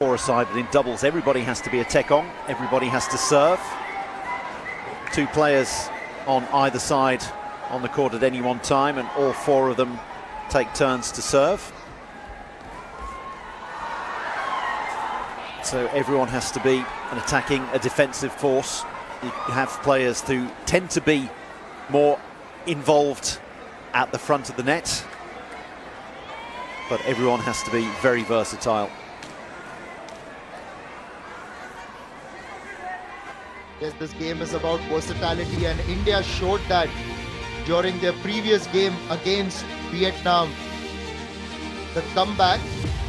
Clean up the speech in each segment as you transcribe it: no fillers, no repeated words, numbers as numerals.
Or aside, but in doubles, everybody has to be a tek-on, everybody has to serve. Two players on either side on the court at any one time, and all four of them take turns to serve. So everyone has to be an attacking, a defensive force. You have players who tend to be more involved at the front of the net, but everyone has to be very versatile. Yes, this game is about versatility, and India showed that during their previous game against Vietnam. The comeback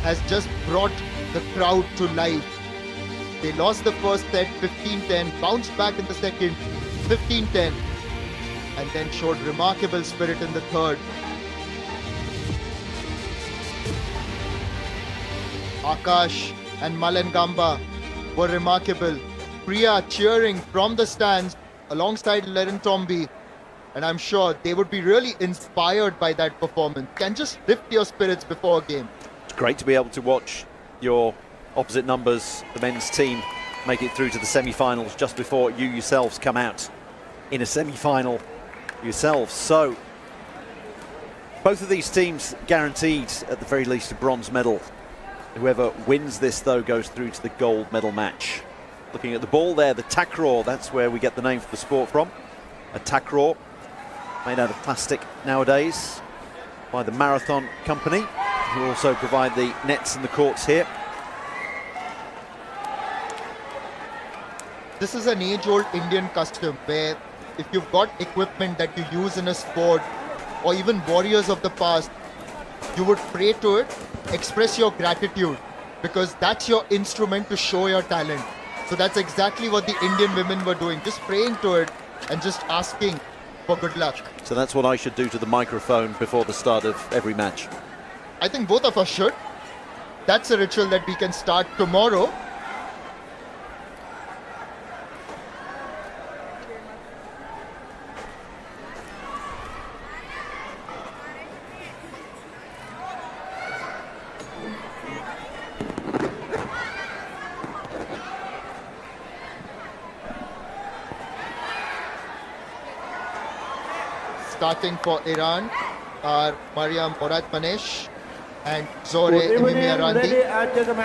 has just brought the crowd to life. They lost the first set 15-10, bounced back in the second 15-10, and then showed remarkable spirit in the third. Akash and Malengamba were remarkable. Priya cheering from the stands alongside Lerin Tomby, and I'm sure they would be really inspired by that performance. Can just lift your spirits before a game. It's great to be able to watch your opposite numbers, the men's team, make it through to the semi-finals just before you yourselves come out in a semi-final yourselves. So both of these teams guaranteed at the very least a bronze medal. Whoever wins this though goes through to the gold medal match. Looking at the ball there, the takraw, that's where we get the name for the sport from. A takraw made out of plastic nowadays by the Marathon Company, who also provide the nets and the courts here. This is an age-old Indian custom where if you've got equipment that you use in a sport, or even warriors of the past, you would pray to it, express your gratitude, because that's your instrument to show your talent. So that's exactly what the Indian women were doing, just praying to it and just asking for good luck. So that's what I should do to the microphone before the start of every match. I think both of us should. That's a ritual that we can start tomorrow. Starting for Iran are Mariam Moradmanesh and Zore Emimiarandi.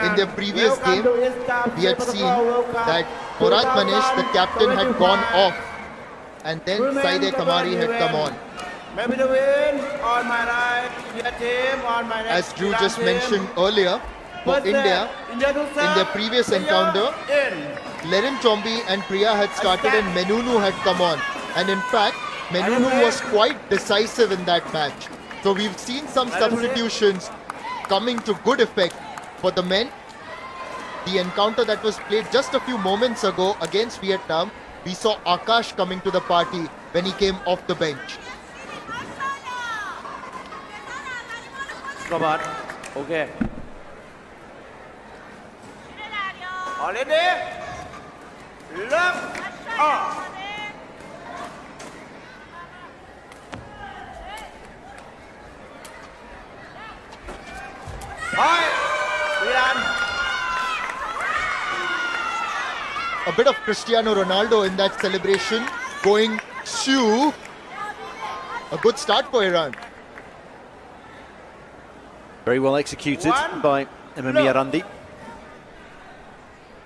In their previous game, we had seen that Moradmanesh, the captain, had gone off, and then Saide Kamari had come on. As Drew just mentioned earlier, for India, in their previous encounter, Lerin Tomby and Priya had started and Menunu had come on. And in fact, Menunu was quite decisive in that match. So we've seen some substitutions coming to good effect for the men. The encounter that was played just a few moments ago against Vietnam, we saw Akash coming to the party when he came off the bench. Robert, okay. Already? Left off. A bit of Cristiano Ronaldo in that celebration, going to a good start for Iran. Very well executed by Emimiarandi.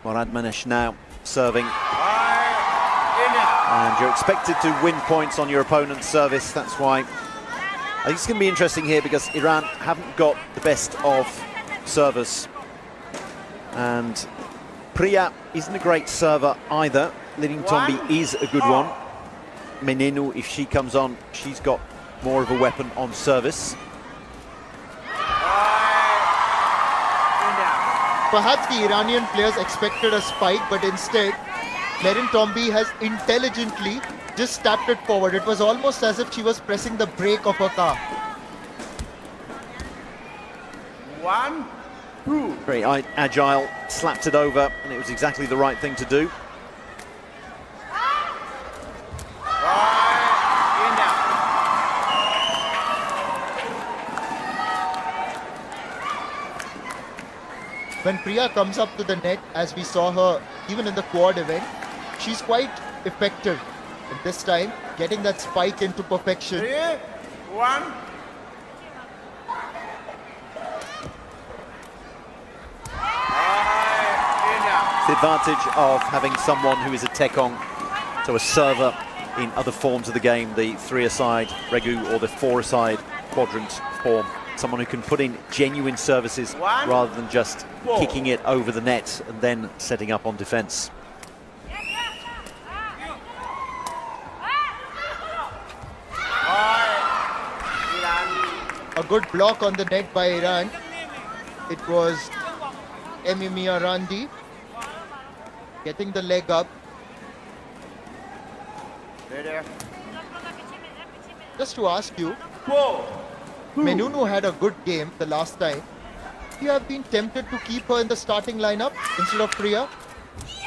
Moradmanesh now serving. And you're expected to win points on your opponent's service. That's why I think it's going to be interesting here, because Iran haven't got the best of servers. And Priya isn't a great server either. Lerin Tomby is a good one. Menenu, if she comes on, she's got more of a weapon on service. Perhaps the Iranian players expected a spike, but instead, Lerin Tomby has intelligently just tapped it forward. It was almost as if she was pressing the brake of her car. 1, 2. Very agile, slapped it over, and it was exactly the right thing to do. when Priya comes up to the net, as we saw her even in the quad event, she's quite effective. And this time, getting that spike into perfection. 3-1. It's the advantage of having someone who is a tekong, so a server in other forms of the game, the 3-a-side regu or the 4-a-side quadrant form. Someone who can put in genuine services rather than just kicking it over the net and then setting up on defense. A good block on the net by Iran. It was Emimia Randi getting the leg up. Just to ask you, Menunu had a good game the last time. You have been tempted to keep her in the starting lineup instead of Priya?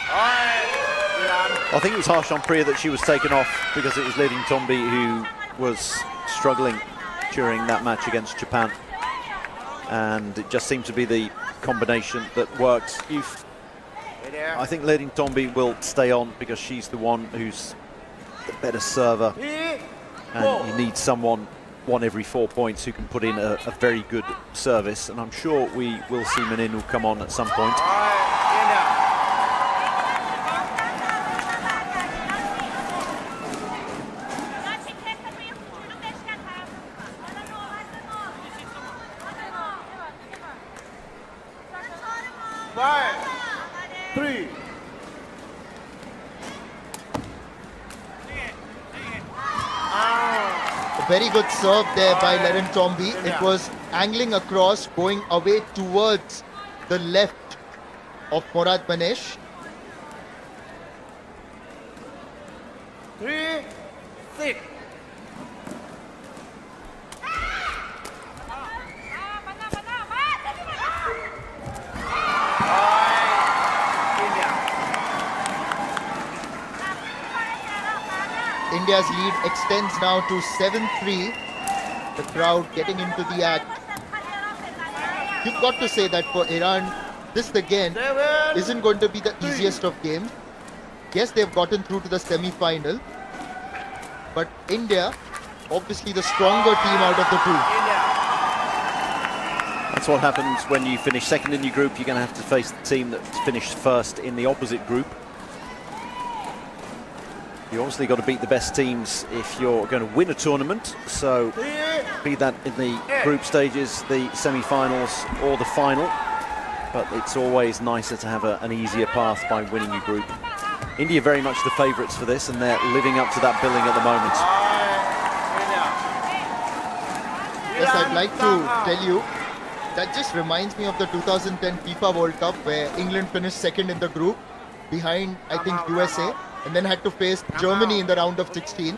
I think it was harsh on Priya that she was taken off because it was leading Tombi who was struggling during that match against Japan, and it just seemed to be the combination that worked. I think leading Tombi will stay on because she's the one who's the better server, and you need someone 1 every 4 points who can put in a very good service, and I'm sure we will see Menunu come on at some point. Very good serve there by Leren Tombi. It was angling across, going away towards the left of Morad Banesh. 3-6. India's lead extends now to 7-3. The crowd getting into the act. You've got to say that for Iran, this again isn't going to be the easiest of games. Yes, they've gotten through to the semi-final, but India, obviously the stronger team out of the two. That's what happens when you finish second in your group. You're going to have to face the team that's finished first in the opposite group. You obviously got to beat the best teams if you're going to win a tournament, so be that in the group stages, the semi-finals or the final, but it's always nicer to have an easier path by winning your group. India very much the favourites for this, and they're living up to that billing at the moment. Yes, I'd like to tell you, that just reminds me of the 2010 FIFA World Cup where England finished second in the group behind, I think, USA, and then had to face Germany in the round of 16,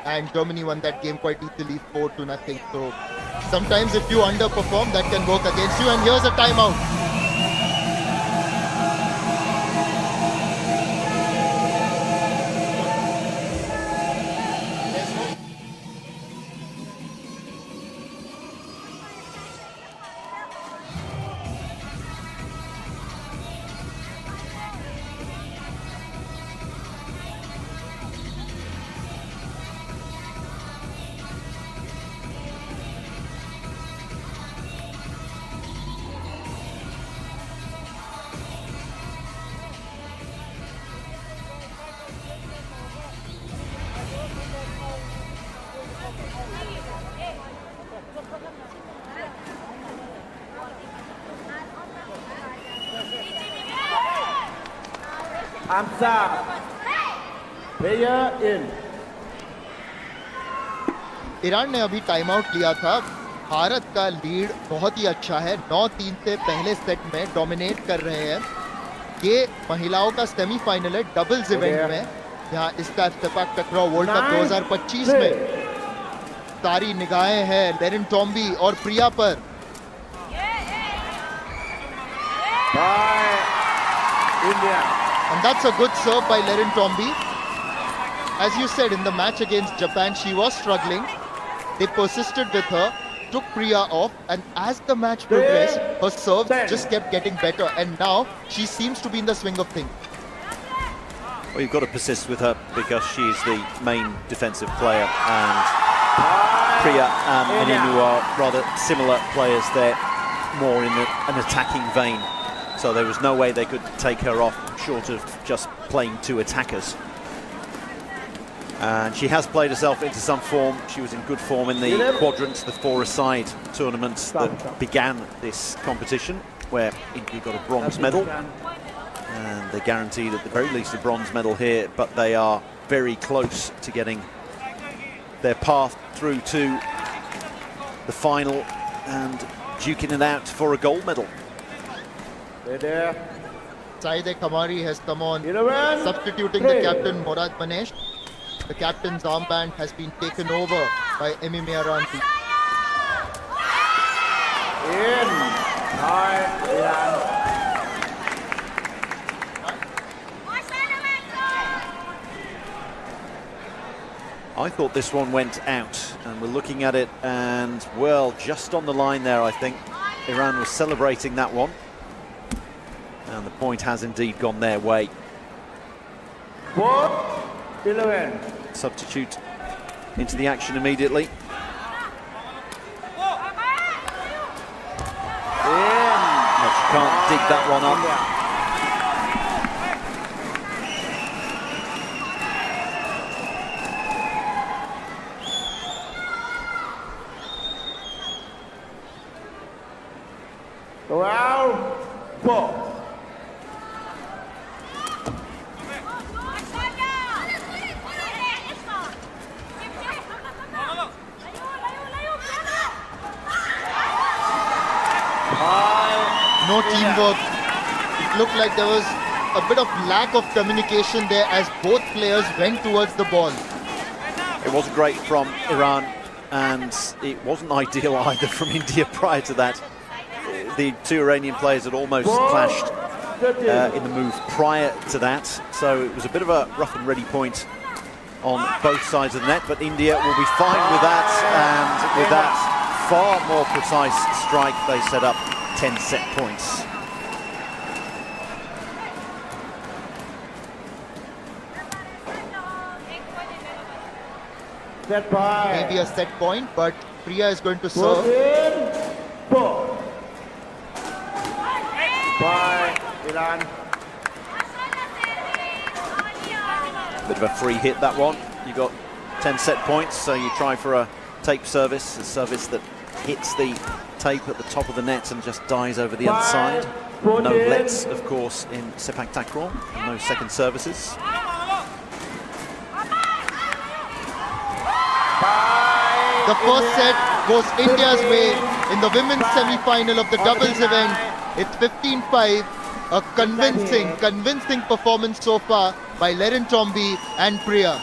and Germany won that game quite easily, 4-0. So sometimes if you underperform, that can work against you, and here's a timeout. Player in. Iran ने अभी time out लिया था. भारत का lead बहुत ही अच्छा है. 9-3 से पहले सेट में डोमिनेट कर रहे हैं. ये महिलाओं का सेमीफाइनल है डबल्स इवेंट में, जहां ISTAF Sepaktakraw वर्ल्ड कप 2025 में सारी निगाहें हैं लेरिन टॉम्बी और प्रिया पर. India. And that's a good serve by Lerin Tombi. As you said, in the match against Japan, she was struggling. They persisted with her. took Priya off, and as the match progressed, her serves just kept getting better, and now she seems to be in the swing of things. Well, you've got to persist with her because she's the main defensive player, and Priya and Menenu are rather similar players. They're more in an attacking vein, so there was no way they could take her off short of just playing two attackers. And she has played herself into some form. She was in good form in the quadrants, the four-a-side tournaments that began this competition, where India got a bronze medal. And they're guaranteed at the very least a bronze medal here, but they are very close to getting their path through to the final and duking it out for a gold medal. Saide Kamari has come on, substituting the captain Morad Manesh. The captain's armband has been taken over by Emimia Ranti. I thought this one went out, and we're looking at it, and well, just on the line there, I think Iran was celebrating that one, and the point has indeed gone their way. 11. Substitute into the action immediately. No, she can't dig that one up. Round 4. No teamwork. It looked like there was a bit of lack of communication there as both players went towards the ball. It wasn't great from Iran, and it wasn't ideal either from India prior to that. The two Iranian players had almost clashed in the move prior to that, so it was a bit of a rough and ready point on both sides of the net, but India will be fine with that, and with that far more precise strike, they set up 10 set points. Set by. Maybe a set point, but Priya is going to serve. 4. By Iran. Bit of a free hit, that one. You got 10 set points, so you try for a tape service, a service that hits the tape at the top of the net and just dies over the other side. No lets, of course, in Sepaktakraw, and no second services. The first set goes India's way in the women's semi-final of the doubles event. It's 15-5. A convincing performance so far by Lerin Chombi and Priya.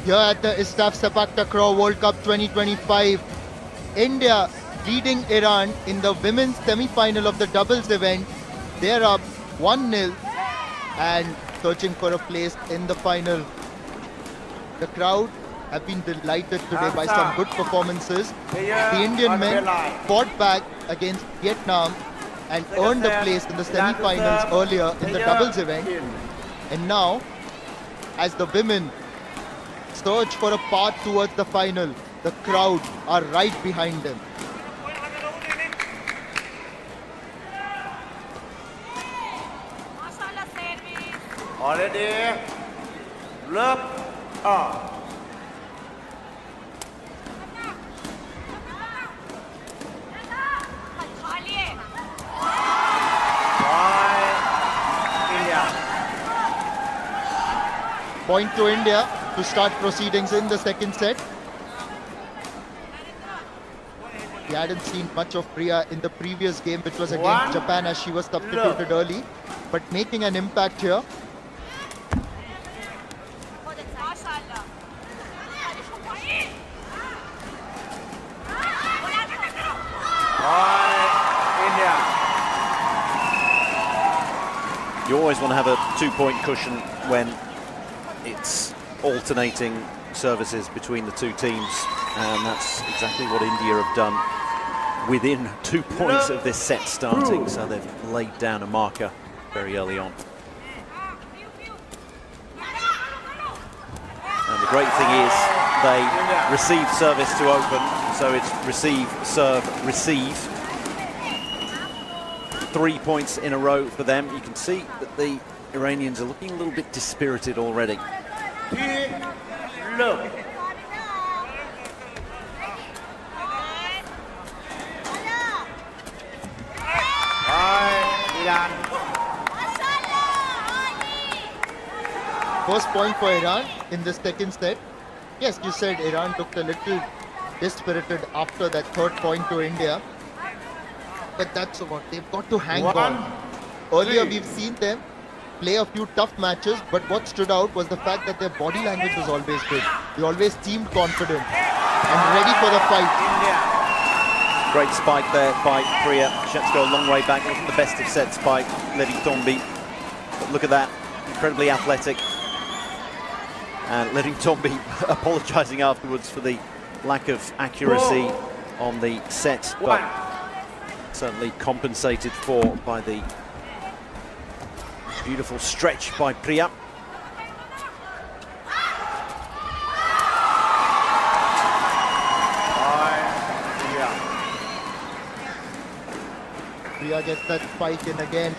here at the ISTAF Sepaktakraw World Cup 2025. India leading Iran in the women's semi-final of the doubles event. They're up 1-0 and searching for a place in the final. The crowd have been delighted today by some good performances. The Indian men fought back against Vietnam and earned a place in the semi-finals earlier in the doubles event. And now, as the women search for a path towards the final, the crowd are right behind them. Already, look up. Point to India to start proceedings in the second set. We hadn't seen much of Priya in the previous game, which was against Japan, as she was substituted early, but making an impact here. You always want to have a 2-point cushion when it's alternating services between the two teams, and that's exactly what India have done within 2 points of this set starting, so they've laid down a marker very early on. And the great thing is they receive service to open, so it's receive, serve, receive. 3 points in a row for them. You can see that the Iranians are looking a little bit dispirited already. Look. First point for Iran in the second set. Yes, you said Iran looked a little dispirited after that third point to India. But that's what they've got to hang on. Earlier we've seen them play a few tough matches, but what stood out was the fact that their body language was always good. They always seemed confident and ready for the fight. Great spike there by Priya. She had to go a long way back. It wasn't the best of sets by Lady Tombi. But look at that, incredibly athletic. And Lady Tombi apologising afterwards for the lack of accuracy on the set, but certainly compensated for by the beautiful stretch by Priya. Priya gets that spike in again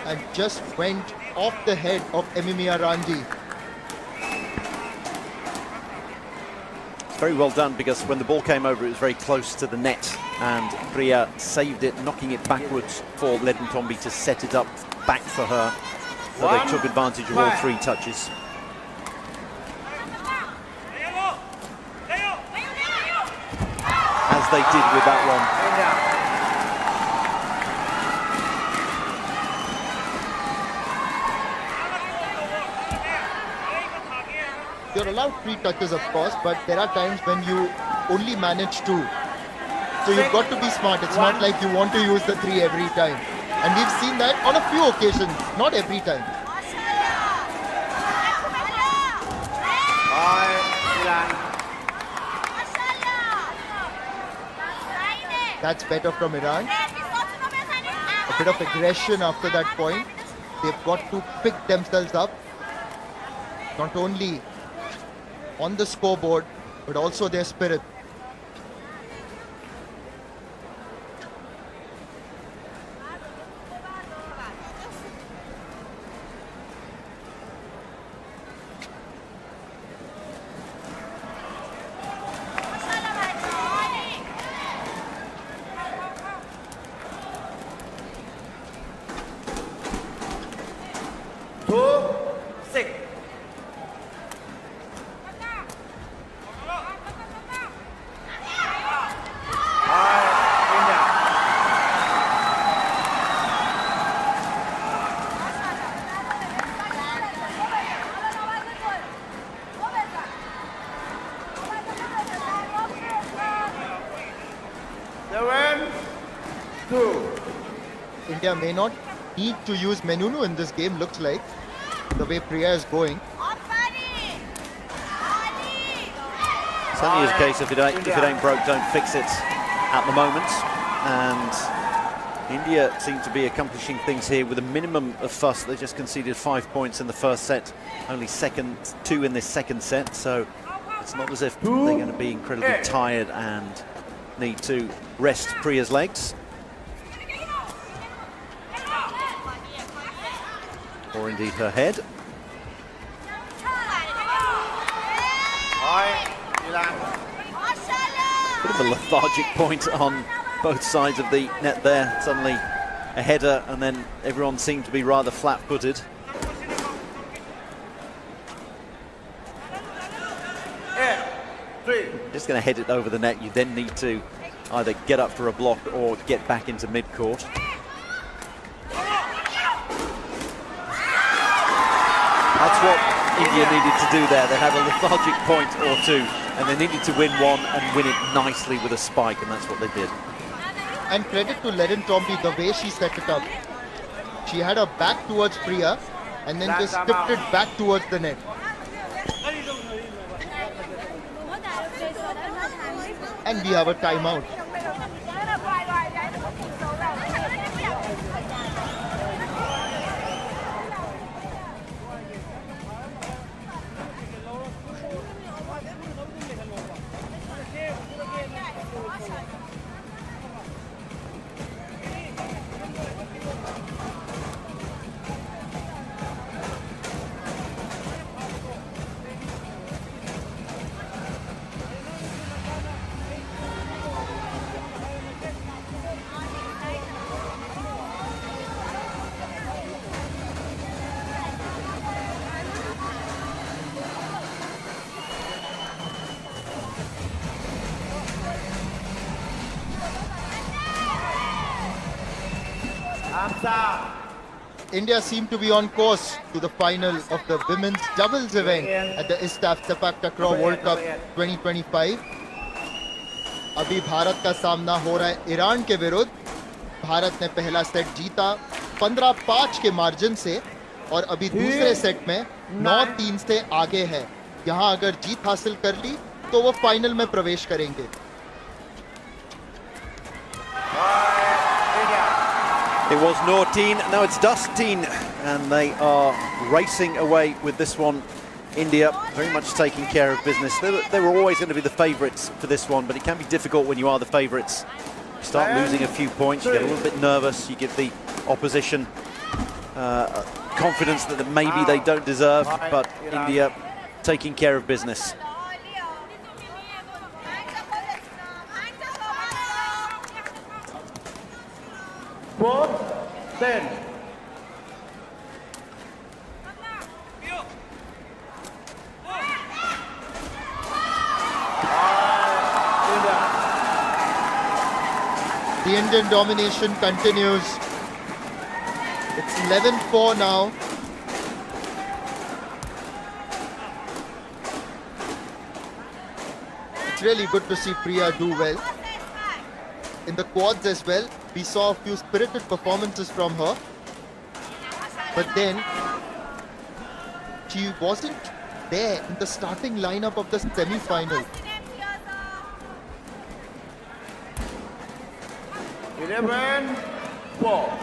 and just went off the head of Emimia Ranji. Very well done, because when the ball came over it was very close to the net and Priya saved it, knocking it backwards for Ledin Tombi to set it up back for her. So they took advantage of all 3 touches. As they did with that one. You're allowed 3 touches, of course, but there are times when you only manage 2. So you've got to be smart. It's not like you want to use the 3 every time. And we've seen that on a few occasions, not every time. That's better from Iran. A bit of aggression after that point. They've got to pick themselves up. Not only on the scoreboard, but also their spirit. India may not need to use Menunu in this game, looks like, the way Priya is going. Certainly is a case if it ain't broke, don't fix it at the moment. And India seem to be accomplishing things here with a minimum of fuss. They just conceded 5 points in the first set, only 2 in this second set. So it's not as if they're going to be incredibly tired and need to rest Priya's legs. Or indeed her head. Bit of a lethargic point on both sides of the net there. Suddenly a header and then everyone seemed to be rather flat-footed. Just going to head it over the net. You then need to either get up for a block or get back into mid-court. That's what India needed to do there. They had a lethargic point or two, and they needed to win one and win it nicely with a spike, and that's what they did. And credit to Lerin Tombi, the way she set it up. She had her back towards Priya, and then just tipped it back towards the net. And we have a timeout. India seem to be on course to the final of the women's doubles event at the ISTAF Sepaktakraw World Cup 2025. अभी भारत का सामना हो रहा है Iran के विरुद्ध. भारत ने पहला सेट जीता 15-5 के मार्जिन से और अभी दूसरे सेट में 9-3 से आगे है. यहां अगर जीत हासिल कर ली तो वो फाइनल में प्रवेश करेंगे. It was Noorteen, now it's Dusteen, and they are racing away with this one. India very much taking care of business. They were always going to be the favourites for this one, but it can be difficult when you are the favourites. You start losing a few points, you get a little bit nervous, you give the opposition confidence that maybe they don't deserve, but India taking care of business. The Indian domination continues. It's 11-4 now. It's really good to see Priya do well. In the quads as well, we saw a few spirited performances from her. But then, she wasn't there in the starting lineup of the semi-final. 11-4.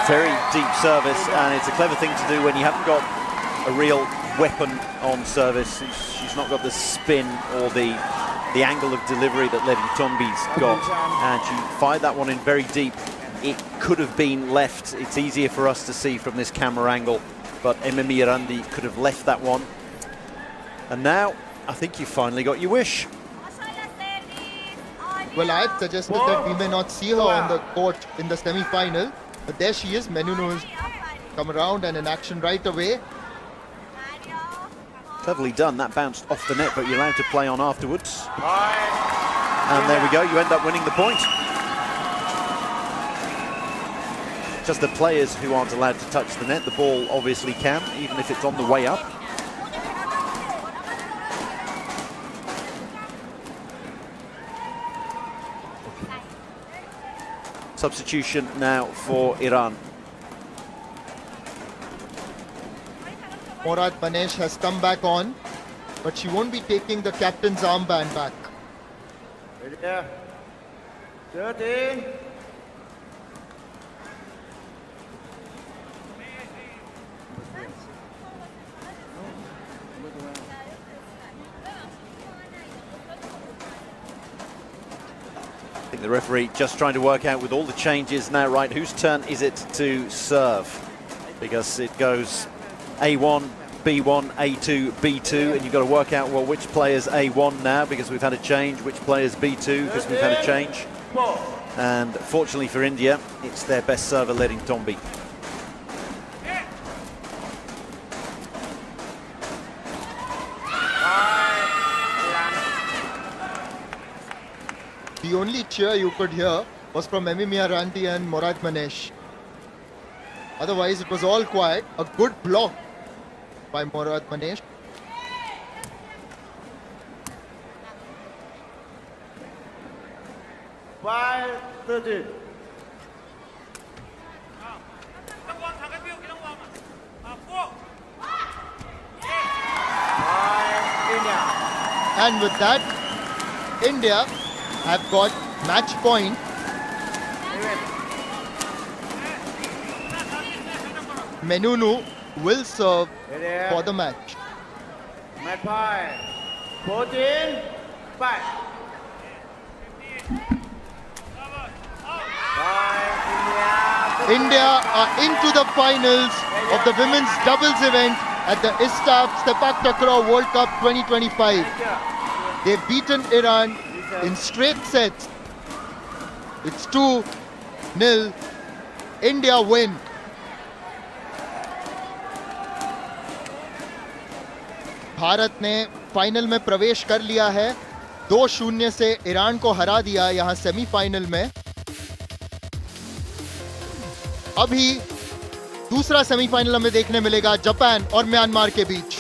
Very deep service, and it's a clever thing to do when you haven't got a real weapon on service. She's not got the spin or the angle of delivery that Lerin Tombi's got, and she fired that one in very deep. It could have been left. It's easier for us to see from this camera angle, but Ememi Randi could have left that one. And now I think you finally got your wish. Well, I had suggested that we may not see her on the court in the semi-final, but there she is. Menunu has come around and in action right away. Cleverly done. That bounced off the net, but you're allowed to play on afterwards. And there we go. You end up winning the point. Just the players who aren't allowed to touch the net. The ball obviously can, even if it's on the way up. Substitution now for Iran. Morad Banesh has come back on, but she won't be taking the captain's armband back. Ready there. 13. I think the referee just trying to work out with all the changes now, right, whose turn is it to serve? Because it goes A1, B1, A2, B2, and you've got to work out, well, which player's A1 now because we've had a change, which player's B2 because we've had a change. And fortunately for India, it's their best server, Lerin Tombi. The only cheer you could hear was from Emimia Ranti and Morad Banesh. Otherwise, it was all quiet. A good block by Morad Banesh. Five, 13. India. And with that, India have got match point. Menunu will serve for the match. Match point. 14. 5. India are into the finals of the women's doubles event at the ISTAF Sepaktakraw World Cup 2025. They've beaten Iran in straight sets. It's 2-0. India win. Bharat ने final में प्रवेश कर लिया है. 2-0 से Iran को हरा दिया यहां सेमीफाइनल में. अभी दूसरा सेमीफाइनल हमें देखने मिलेगा जापान और म्यांमार के बीच.